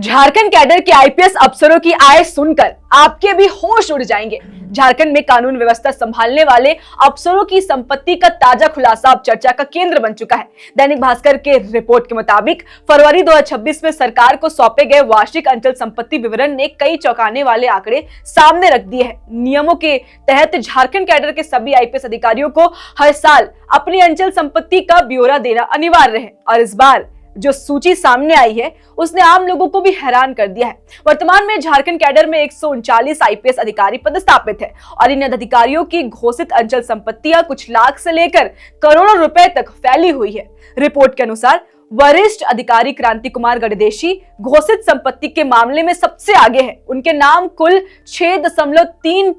Jharkhand cadre के IPS अफसरों की आय सुनकर आपके भी होश उड़ जाएंगे। झारखंड में कानून व्यवस्था संभालने वाले अफसरों की संपत्ति का ताजा खुलासा अब चर्चा का केंद्र बन चुका है। दैनिक भास्कर के रिपोर्ट के मुताबिक फरवरी 2026 में सरकार को सौंपे गए वार्षिक अंचल संपत्ति विवरण ने कई चौंकाने वाले आंकड़े सामने रख दिए हैं। नियमों के तहत झारखंड कैडर के सभी आईपीएस अधिकारियों को हर साल अपनी अंचल संपत्ति का ब्यौरा देना अनिवार्य है और इस बार जो सूची सामने आई है उसने आम लोगों को भी हैरान कर दिया है। वर्तमान में झारखंड कैडर में 139 आईपीएस अधिकारी पदस्थापित है और इन अधिकारियों की घोषित अंचल संपत्तियां कुछ लाख से लेकर करोड़ों रुपए तक फैली हुई है। रिपोर्ट के अनुसार वरिष्ठ अधिकारी क्रांति कुमार गणदेशी घोषित संपत्ति के मामले में सबसे आगे है। उनके नाम कुल 6.39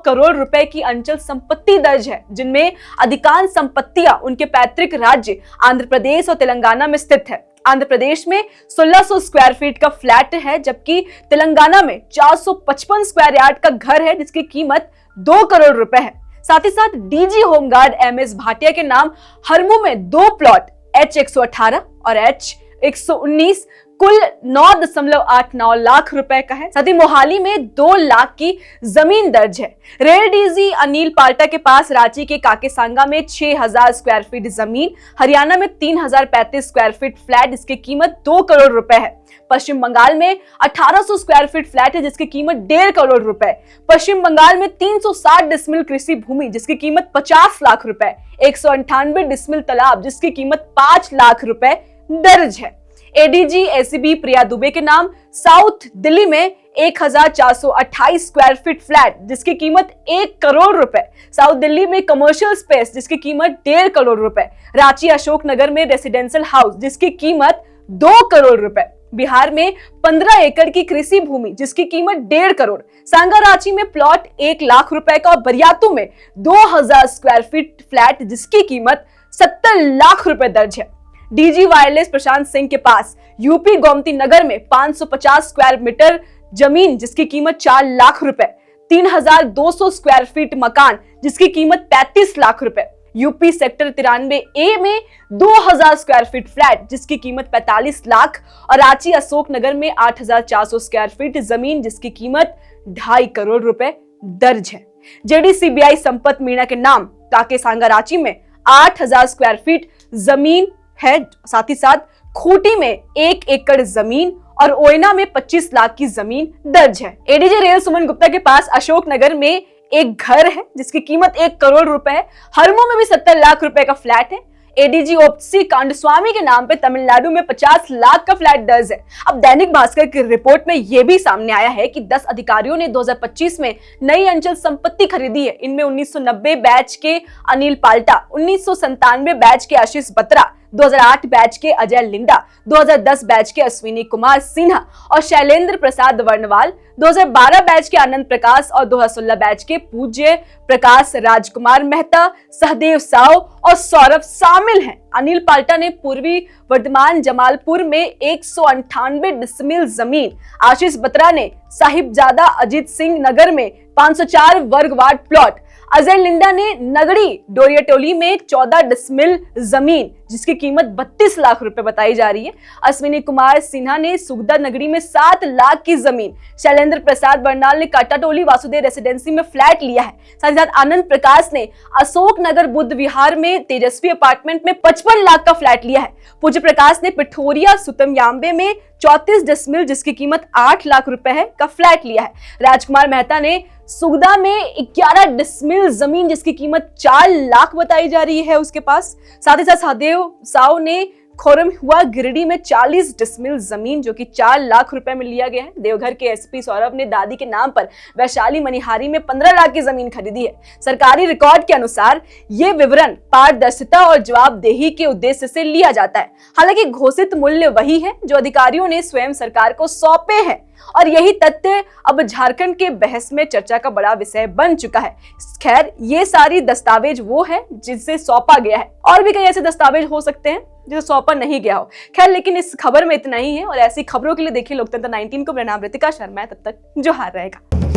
करोड़ रुपए की अंचल संपत्ति दर्ज है, जिनमें अधिकांश संपत्तियां उनके पैतृक राज्य आंध्र प्रदेश और तेलंगाना में स्थित है। आंध्र प्रदेश में 1600 स्क्वायर फीट का फ्लैट है, जबकि तेलंगाना में 455 स्क्वायर यार्ड का घर है जिसकी कीमत 2 करोड़ रुपए है। साथ ही साथ डीजी होमगार्ड एमएस भाटिया के नाम हरमू में 2 प्लॉट H118 और H119 कुल 9.89 लाख रुपए का है। साथ ही मोहाली में 2 लाख की जमीन दर्ज है। रेल डीजी अनिल पाल्टा के पास रांची के काकेसांगा में 6000 स्क्वायर फीट जमीन, हरियाणा में 3035 स्क्वायर फीट फ्लैट जिसकी कीमत 2 करोड़ रुपए है। पश्चिम बंगाल में 1800 स्क्वायर फीट फ्लैट है जिसकी कीमत 1.5 करोड़ रुपए। पश्चिम बंगाल में 360 डिसमिल कृषि भूमि जिसकी कीमत 50 लाख रुपए, 198 डिसमिल तालाब जिसकी कीमत 5 लाख रुपए दर्ज है। एडीजी एसीबी प्रिया दुबे के नाम साउथ दिल्ली में 1428 स्क्वायर फीट फ्लैट जिसकी कीमत 1 करोड़ रुपए, साउथ दिल्ली में कमर्शियल स्पेस जिसकी कीमत 1.5 करोड़ रुपए, रांची अशोक नगर में रेसिडेंशियल हाउस जिसकी कीमत 2 करोड़ रुपए, बिहार में 15 एकड़ की कृषि भूमि जिसकी कीमत 1.5 करोड़, सांगाराची में प्लॉट 1 लाख रुपए का और बरियातू में 2000 स्क्वायर फीट फ्लैट जिसकी कीमत 70 लाख रुपए दर्ज है। डीजी वायरलेस प्रशांत सिंह के पास यूपी गोमती नगर में 550 स्क्वायर मीटर जमीन जिसकी कीमत 4 लाख रुपए, 3200 स्क्वायर फीट मकान जिसकी कीमत 35 लाख रुपए, यूपी सेक्टर 93A में 2000 स्क्वायर फीट फ्लैट जिसकी कीमत 45 लाख और रांची अशोक नगर में 8400 स्क्वायर फीट जमीन जिसकी कीमत 2.5 करोड़ रुपए दर्ज है। जेडीसीबीआई संपत मीणा के नाम काकेसांगा रांची में 8000 स्क्वायर फीट जमीन है। साथ ही साथ खूंटी में 1 एकड़ जमीन और ओयना में 25 लाख की जमीन दर्ज है। एडीजी रेल सुमन गुप्ता के पास अशोक नगर में एक घर है जिसकी कीमत 1 करोड़ रुपए है। हरमू में भी 70 लाख रुपए का फ्लैट है। एडीजी ओपसी कांडस्वामी के नाम पे तमिलनाडु में 50 लाख का फ्लैट दर्ज है। अब दैनिक भास्कर की रिपोर्ट में यह भी सामने आया है कि 10 अधिकारियों ने 2025 में नई अंचल संपत्ति खरीदी है। इनमें 1990 बैच के अनिल पाल्टा, 1997 बैच के आशीष बत्रा, 2008 बैच के अजय लिंडा, 2010 बैच के अश्विनी कुमार सिन्हा और शैलेंद्र प्रसाद वर्णवाल, 2012 बैच के आनंद प्रकाश और 2016 बैच के पूज्य प्रकाश राजकुमार मेहता, सहदेव साव और सौरभ शामिल हैं। अनिल पाल्टा ने पूर्वी वर्धमान जमालपुर में 198 डिसमिल जमीन, आशीष बत्रा ने साहिबजादा अजीत सिंह नगर में 504 वर्ग वार्ड प्लॉट, अजय लिंडा ने नगड़ी डोरियाटोली में 14 डिसमिल जमीन जिसकी कीमत 32 लाख रुपए बताई जा रही है। अश्विनी कुमार सिन्हा ने सुगदा नगरी में 7 लाख की जमीन, शैलेंद्र प्रसाद बरनाल ने काटाटोली वासुदेव रेसिडेंसी में फ्लैट लिया है। साथ ही साथ आनंद प्रकाश ने अशोक नगर बुद्ध विहार में तेजस्वी अपार्टमेंट में 55 लाख का फ्लैट लिया है। पूज्य प्रकाश ने पिठोरिया सुतमयाम्बे में 34 डिसमिल जिसकी कीमत 8 लाख रुपए है का फ्लैट लिया है। राजकुमार मेहता ने सुगदा में 11 डिसमिल जमीन जिसकी कीमत 4 लाख बताई जा रही है उसके पास। साथ ही साथ सहदेव साव ने खोरम हुआ गिरिडीह में 40 डिसमिल जमीन जो कि 4 लाख रुपए में लिया गया है। देवघर के एसपी सौरभ ने दादी के नाम पर वैशाली मनिहारी में 15 लाख की जमीन खरीदी है। सरकारी रिकॉर्ड के अनुसार ये विवरण पारदर्शिता और जवाबदेही के उद्देश्य से लिया जाता है। हालांकि घोषित मूल्य वही है जो अधिकारियों ने स्वयं सरकार को सौंपे हैं और यही तथ्य अब झारखंड के बहस में चर्चा का बड़ा विषय बन चुका है। खैर, ये सारी दस्तावेज वो है जिसे सौंपा गया है, और भी कई ऐसे दस्तावेज हो सकते हैं जिसे सौंपा नहीं गया हो। खैर, लेकिन इस खबर में इतना ही है और ऐसी खबरों के लिए देखिए लोकतंत्र 19 को। मेरा नाम रितिका शर्मा है। तब तक जोहार रहेगा।